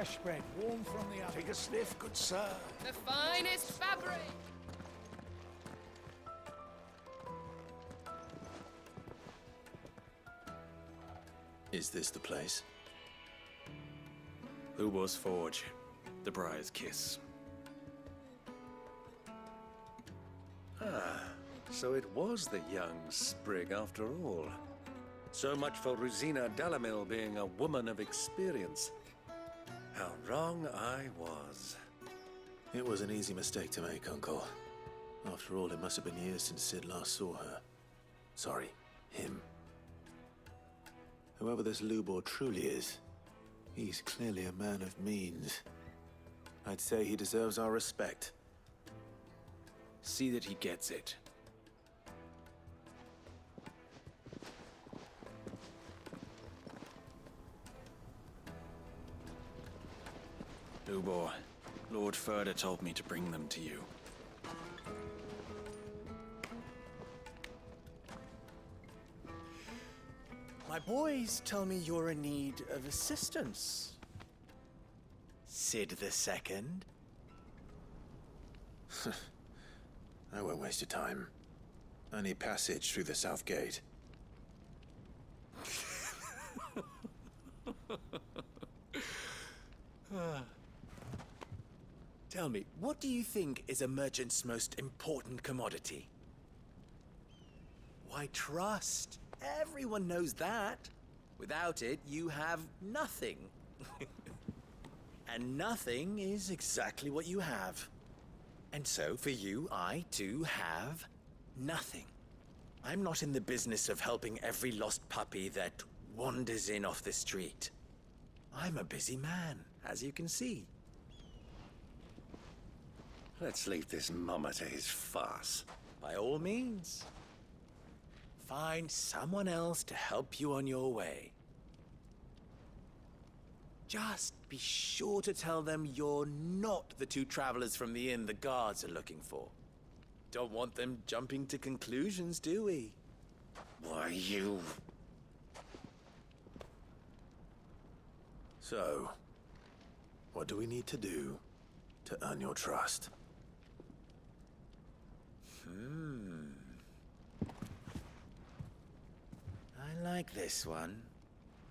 fresh bread, warm from the oven. Take a sniff, good sir. The finest fabric! Is this the place? Lubor's Forge, the Briar's Kiss. So it was the young sprig after all. So much for Rosina Dalamil being a woman of experience. How wrong I was. It was an easy mistake to make, Uncle. After all, it must have been years since Sid last saw her. Sorry, him. Whoever this Lubor truly is, he's clearly a man of means. I'd say he deserves our respect. See that he gets it. Lubor, Lord Furder told me to bring them to you. My boys tell me you're in need of assistance. Sid the Second? I won't waste your time. I need passage through the south gate. Tell me, what do you think is a merchant's most important commodity? Why, trust. Everyone knows that. Without it, you have nothing. And nothing is exactly what you have. And so, for you, I, too, have nothing. I'm not in the business of helping every lost puppy that wanders in off the street. I'm a busy man, as you can see. Let's leave this mummer to his farce. By all means. Find someone else to help you on your way. Just be sure to tell them you're not the two travelers from the inn the guards are looking for. Don't want them jumping to conclusions, do we? Why, you... So, what do we need to do to earn your trust? I like this one.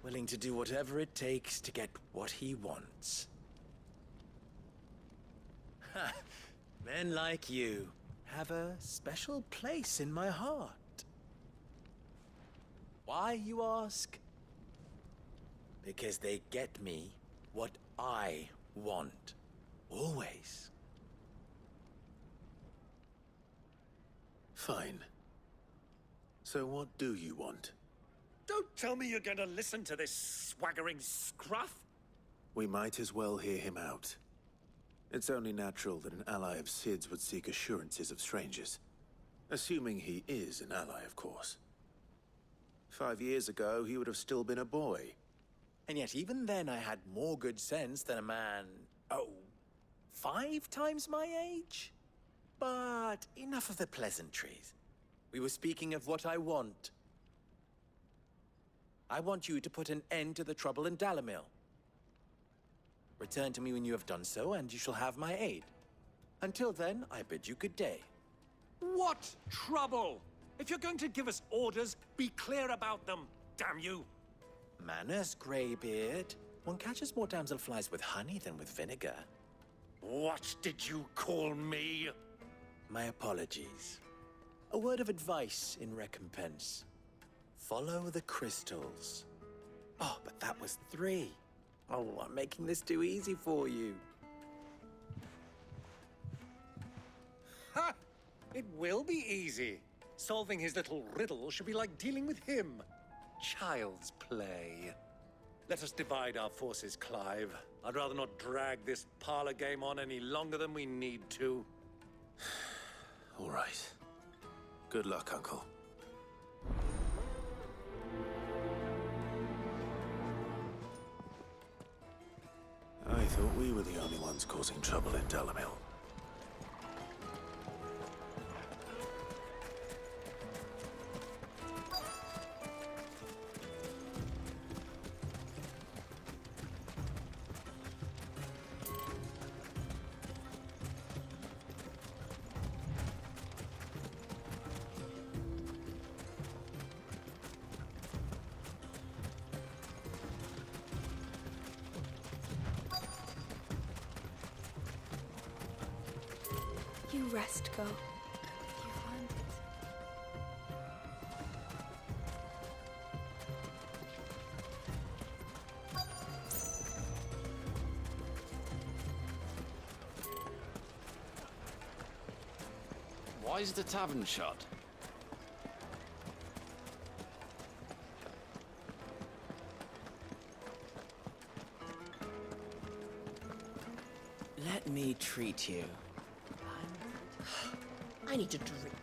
Willing to do whatever it takes to get what he wants. Ha! Men like you have a special place in my heart. Why, you ask? Because they get me what I want. Always. Fine. So what do you want? Don't tell me you're going to listen to this swaggering scruff! We might as well hear him out. It's only natural that an ally of Sid's would seek assurances of strangers. Assuming he is an ally, of course. 5 years ago, he would have still been a boy. And yet even then I had more good sense than a man, 5 times my age? But enough of the pleasantries. We were speaking of what I want. I want you to put an end to the trouble in Dalamil. Return to me when you have done so, and you shall have my aid. Until then, I bid you good day. What trouble? If you're going to give us orders, be clear about them, damn you! Manners, Greybeard. One catches more damselflies with honey than with vinegar. What did you call me? My apologies. A word of advice in recompense. Follow the crystals. Oh, but that was 3. Oh, I'm making this too easy for you. Ha! It will be easy. Solving his little riddle should be like dealing with him. Child's play. Let us divide our forces, Clive. I'd rather not drag this parlor game on any longer than we need to. All right. Good luck, Uncle. I thought we were the only ones causing trouble in Dalamil. rest, girl. You've earned it. Why is the tavern shut? Let me treat you. I need a drink.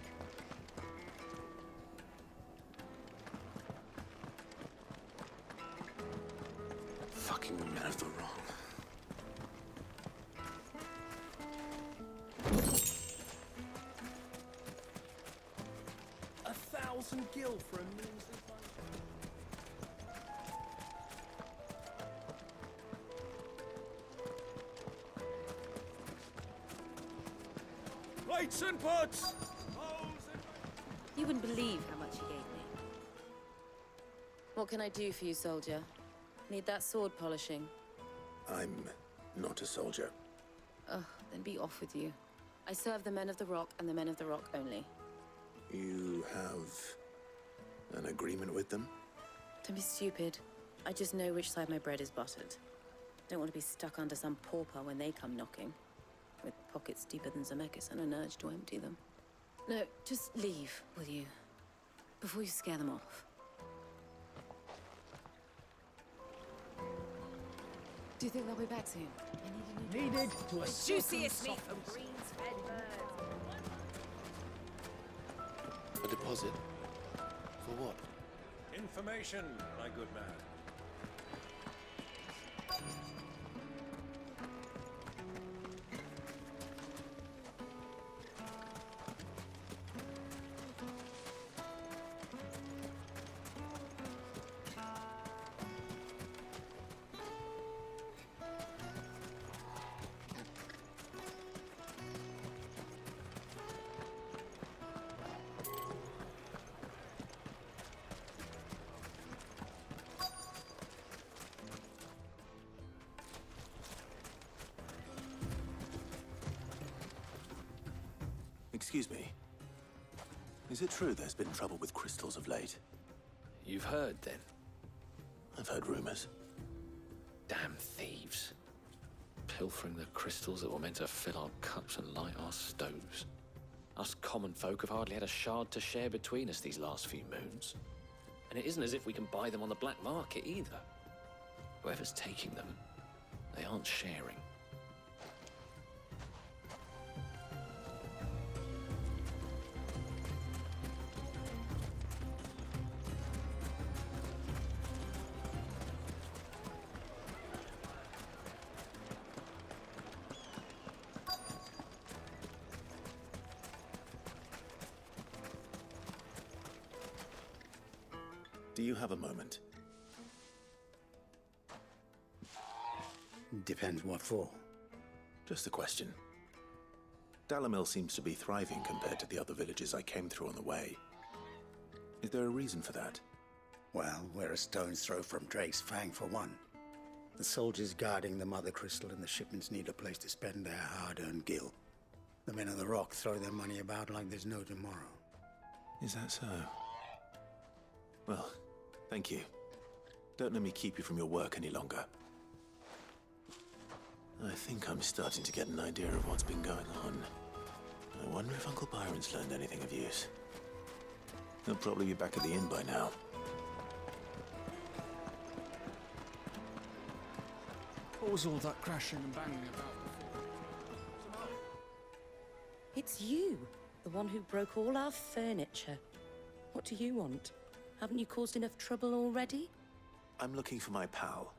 Fucking men of the wrong. A 1,000 gil for a measly Plates and pots! You wouldn't believe how much he gave me. What can I do for you, soldier? Need that sword polishing? I'm not a soldier. Ugh, then be off with you. I serve the men of the Rock and the men of the Rock only. You have an agreement with them? Don't be stupid. I just know which side my bread is buttered. Don't want to be stuck under some pauper when they come knocking. With pockets deeper than Zemeckis and an urge to empty them. No, just leave, will you? Before you scare them off. Do you think they'll be back soon? I need a new Needed to a Juiciest meat from Green's fed birds. A deposit? For what? Information, my good man. Excuse me. Is it true there's been trouble with crystals of late? You've heard, then? I've heard rumors. Damn thieves. Pilfering the crystals that were meant to fill our cups and light our stoves. Us common folk have hardly had a shard to share between us these last few moons. And it isn't as if we can buy them on the black market either. Whoever's taking them, they aren't sharing. Do you have a moment? Depends what for. Just a question. Dalamil seems to be thriving compared to the other villages I came through on the way. Is there a reason for that? Well, we're a stone's throw from Drake's Fang for one. The soldiers guarding the Mother Crystal and the shipments need a place to spend their hard-earned gil. The men of the Rock throw their money about like there's no tomorrow. Is that so? Well, thank you. Don't let me keep you from your work any longer. I think I'm starting to get an idea of what's been going on. I wonder if Uncle Byron's learned anything of use. He'll probably be back at the inn by now. What was all that crashing and banging about before? It's you, the one who broke all our furniture. What do you want? Haven't you caused enough trouble already? I'm looking for my pal.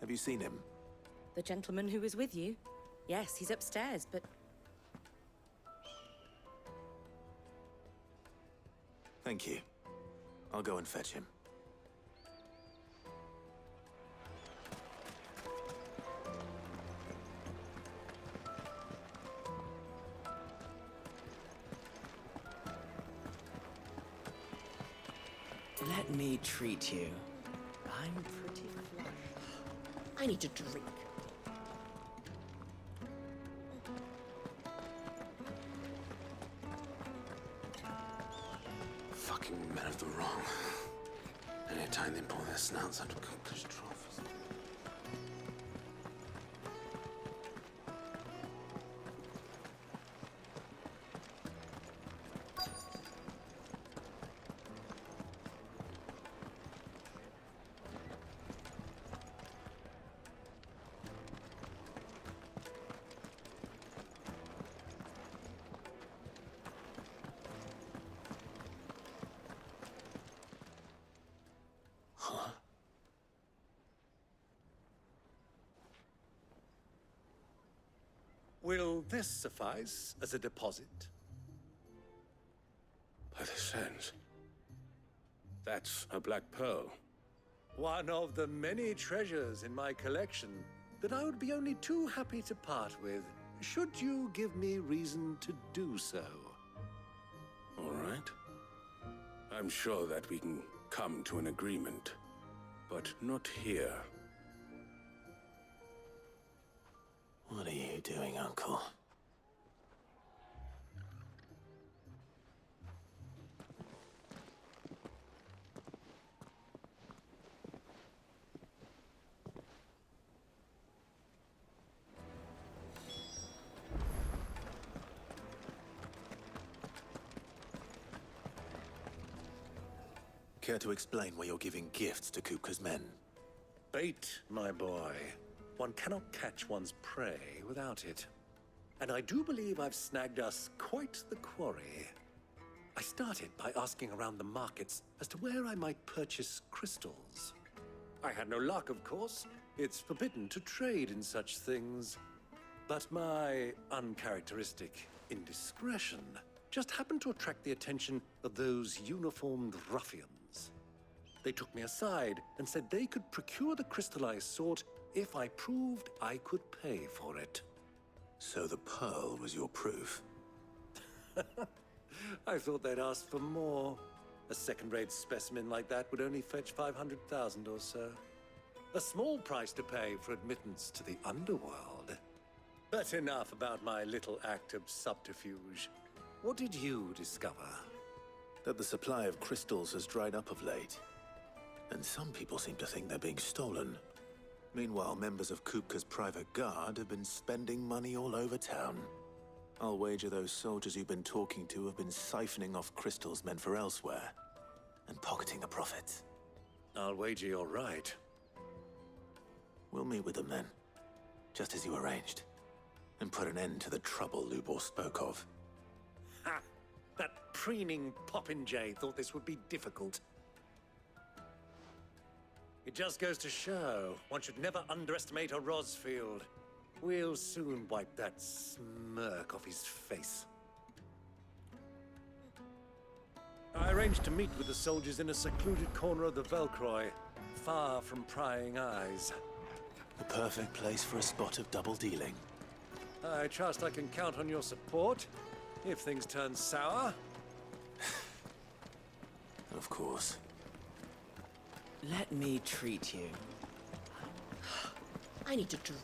Have you seen him? The gentleman who was with you? Yes, he's upstairs, but... Thank you. I'll go and fetch him. Let me treat you. I'm pretty flush. I need a drink. Fucking men of the wrong. Anytime they pull their snouts out of cookers troughs. Will this suffice as a deposit? By the sands. That's a black pearl. One of the many treasures in my collection that I would be only too happy to part with, should you give me reason to do so. All right. I'm sure that we can come to an agreement, but not here. What are you doing, Uncle? Care to explain why you're giving gifts to Kupka's men? Bait, my boy. One cannot catch one's prey without it. And I do believe I've snagged us quite the quarry. I started by asking around the markets as to where I might purchase crystals. I had no luck, of course. It's forbidden to trade in such things. But my uncharacteristic indiscretion just happened to attract the attention of those uniformed ruffians. They took me aside and said they could procure the crystal I sought if I proved I could pay for it. So the pearl was your proof? I thought they'd ask for more. A second-rate specimen like that would only fetch 500,000 or so. A small price to pay for admittance to the underworld. But enough about my little act of subterfuge. What did you discover? That the supply of crystals has dried up of late. And some people seem to think they're being stolen. Meanwhile, members of Kupka's private guard have been spending money all over town. I'll wager those soldiers you've been talking to have been siphoning off crystals meant for elsewhere, and pocketing the profits. I'll wager you're right. We'll meet with them then, just as you arranged, and put an end to the trouble Lubor spoke of. Ha! That preening popinjay thought this would be difficult. It just goes to show one should never underestimate a Rosfield. We'll soon wipe that smirk off his face. I arranged to meet with the soldiers in a secluded corner of the Velcroy, far from prying eyes. The perfect place for a spot of double dealing. I trust I can count on your support if things turn sour. Of course. Let me treat you. I need to drink.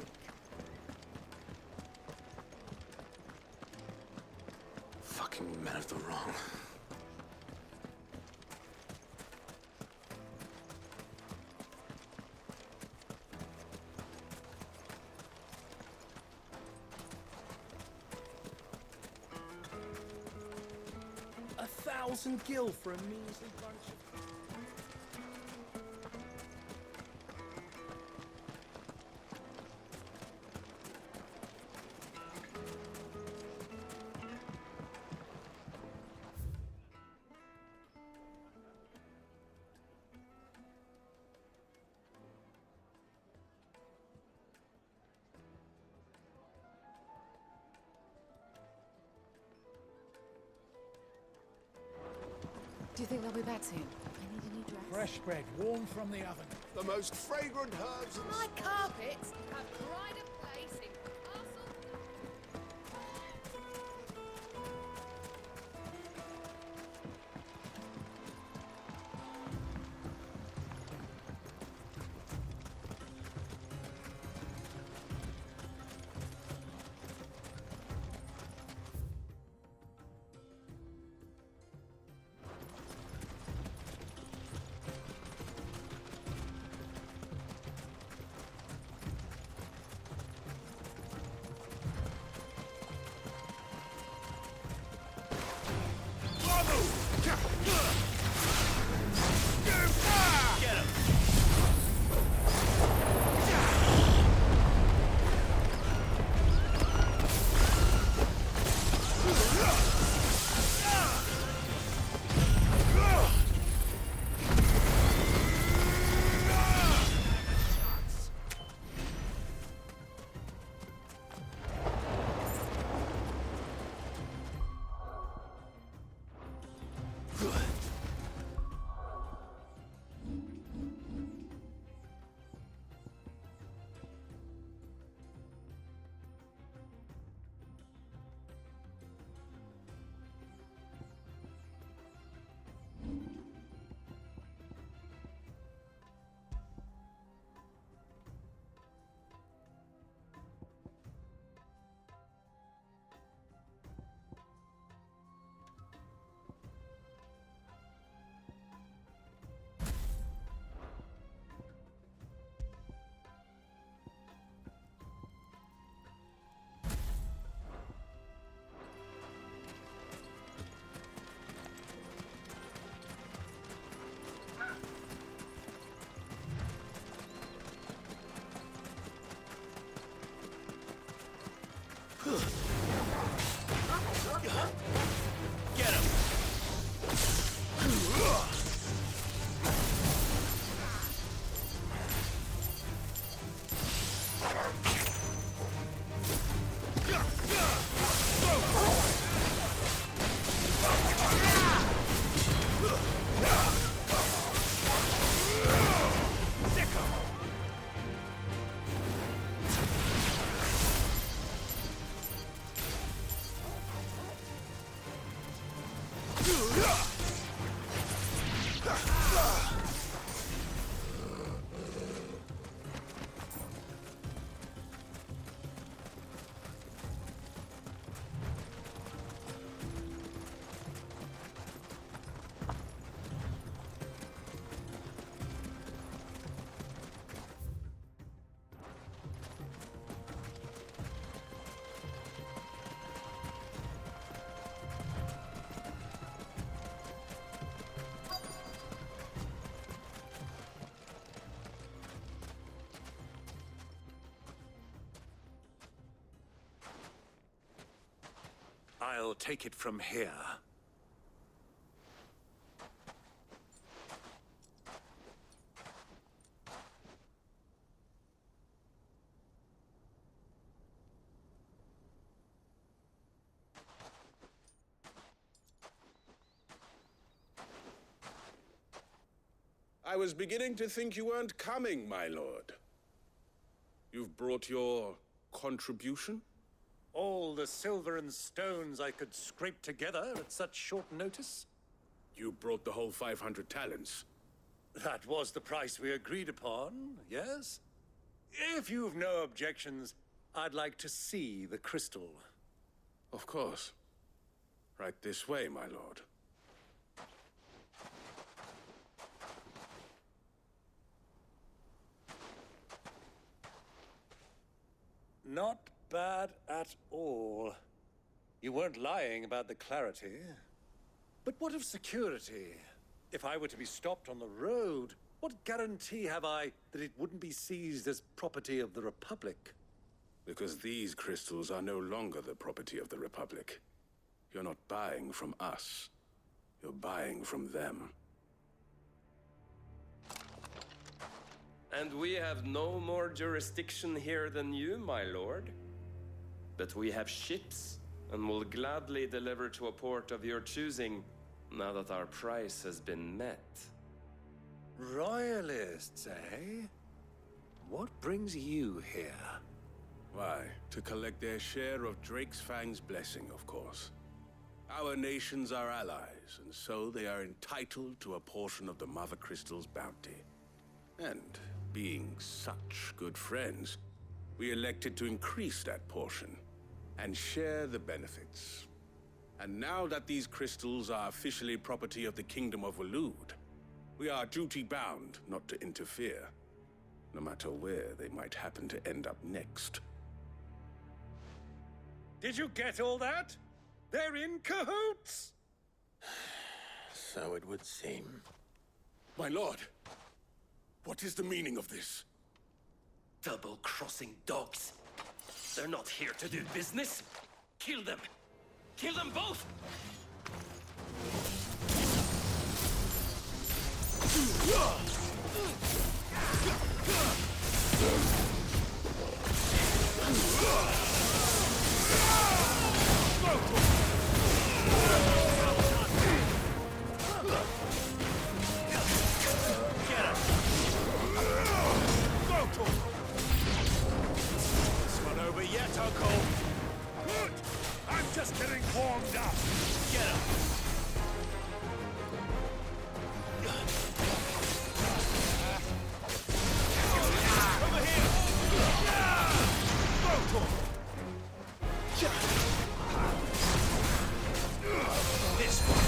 Fucking men of the wrong. A 1,000 gil for a measly bunch of... Do you think they'll be back soon? I need a new dress. Fresh bread, warm from the oven. The most fragrant herbs and... My carpets have pride of place in Castle. Get him! I'll take it from here. I was beginning to think you weren't coming, my lord. You've brought your contribution? All the silver and stones I could scrape together at such short notice? You brought the whole 500 talents. That was the price we agreed upon, yes? If you've no objections, I'd like to see the crystal. Of course. Right this way, my lord. Not bad at all. You weren't lying about the clarity. But what of security? If I were to be stopped on the road, what guarantee have I that it wouldn't be seized as property of the Republic? Because these crystals are no longer the property of the Republic. You're not buying from us. You're buying from them. And we have no more jurisdiction here than you, my lord. But we have ships, and will gladly deliver to a port of your choosing, now that our price has been met. Royalists, eh? What brings you here? Why, to collect their share of Drake's Fang's blessing, of course. Our nations are allies, and so they are entitled to a portion of the Mother Crystal's bounty. And being such good friends, we elected to increase that portion and share the benefits. And now that these crystals are officially property of the Kingdom of Waloed, we are duty-bound not to interfere, no matter where they might happen to end up next. Did you get all that? They're in cahoots! So it would seem. My lord, what is the meaning of this? Double-crossing dogs. They're not here to do business. Kill them. Kill them both! It's not over yet, Uncle. Good! I'm just getting warmed up. Get him. Over here. This one.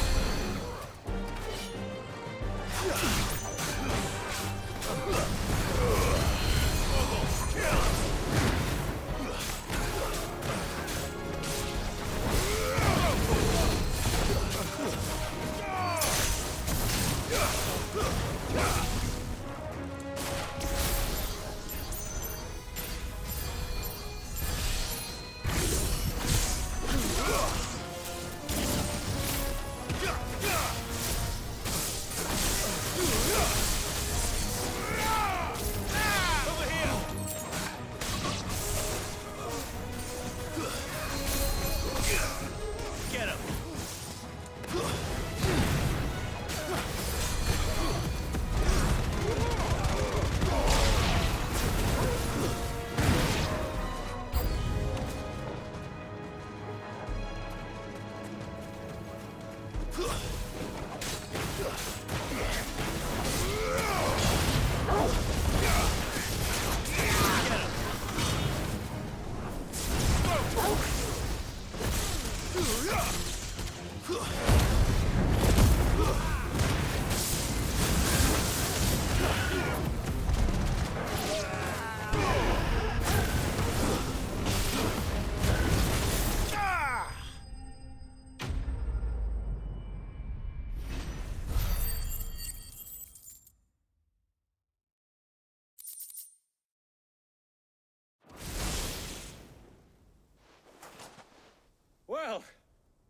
Well,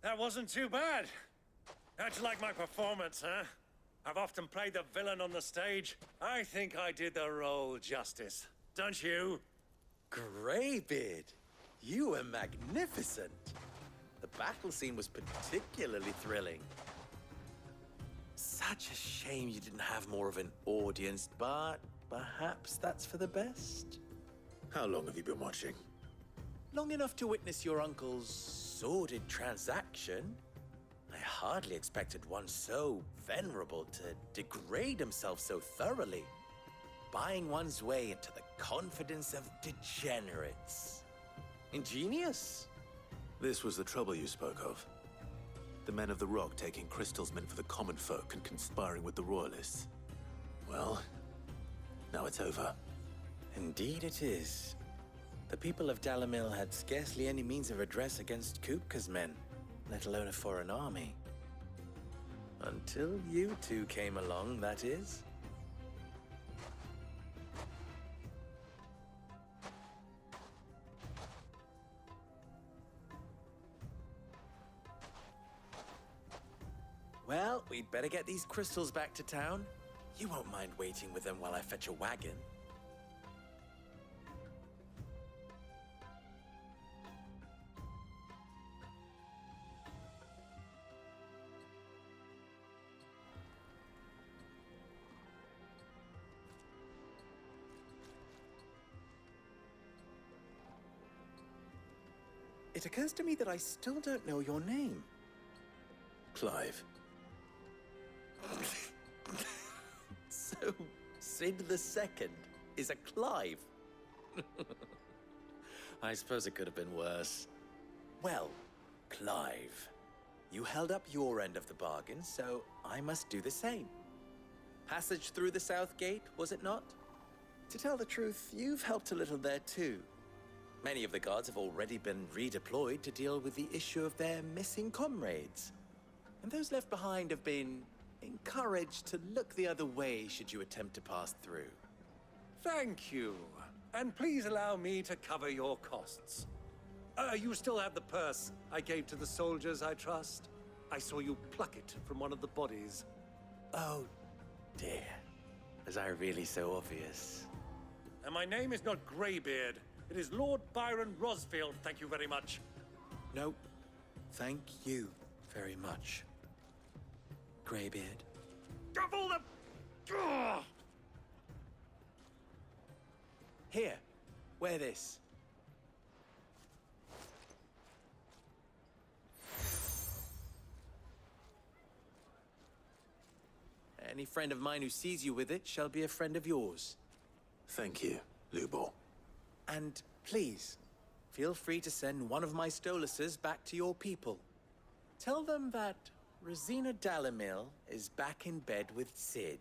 that wasn't too bad. How'd you like my performance, huh? I've often played the villain on the stage. I think I did the role justice. Don't you? Greybeard, you were magnificent. The battle scene was particularly thrilling. Such a shame you didn't have more of an audience, but perhaps that's for the best. How long have you been watching? Long enough to witness your uncle's sordid transaction. I hardly expected one so venerable to degrade himself so thoroughly, buying one's way into the confidence of degenerates. Ingenious. This was the trouble you spoke of. The men of the Rock taking crystals meant for the common folk and conspiring with the Royalists. Well, now it's over. Indeed it is. The people of Dalamil had scarcely any means of redress against Kupka's men, let alone a foreign army. Until you two came along, that is. Well, we'd better get these crystals back to town. You won't mind waiting with them while I fetch a wagon. It occurs to me that I still don't know your name. Clive. So, Sid the Second is a Clive. I suppose it could have been worse. Well, Clive, you held up your end of the bargain, so I must do the same. Passage through the South Gate, was it not? To tell the truth, you've helped a little there too. Many of the guards have already been redeployed to deal with the issue of their missing comrades. And those left behind have been encouraged to look the other way should you attempt to pass through. Thank you. And please allow me to cover your costs. You still have the purse I gave to the soldiers, I trust? I saw you pluck it from one of the bodies. Oh, dear. Was I really so obvious? And my name is not Greybeard. It is Lord Byron Rosfield, thank you very much. No, thank you very much, Greybeard. Of all the... Ugh! Here, wear this. Any friend of mine who sees you with it shall be a friend of yours. Thank you, Lubor. And please, feel free to send one of my Stoluses back to your people. Tell them that Rosina Dalamil is back in bed with Sid.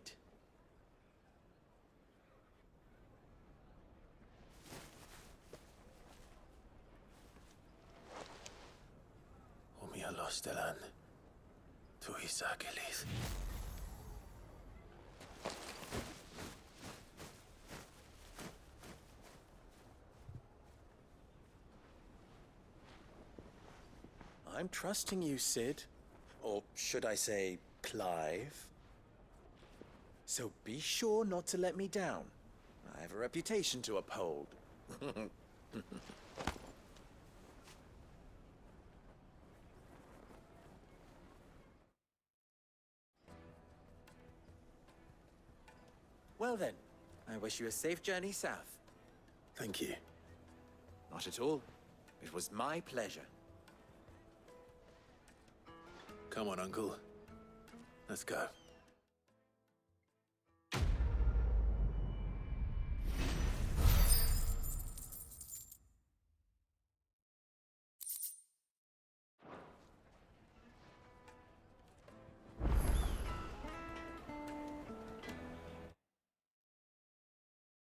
Umia Lostelan. Tu Isakelis. I'm trusting you, Sid. Or should I say, Clive? So be sure not to let me down. I have a reputation to uphold. Well then, I wish you a safe journey south. Thank you. Not at all. It was my pleasure. Come on, Uncle. Let's go.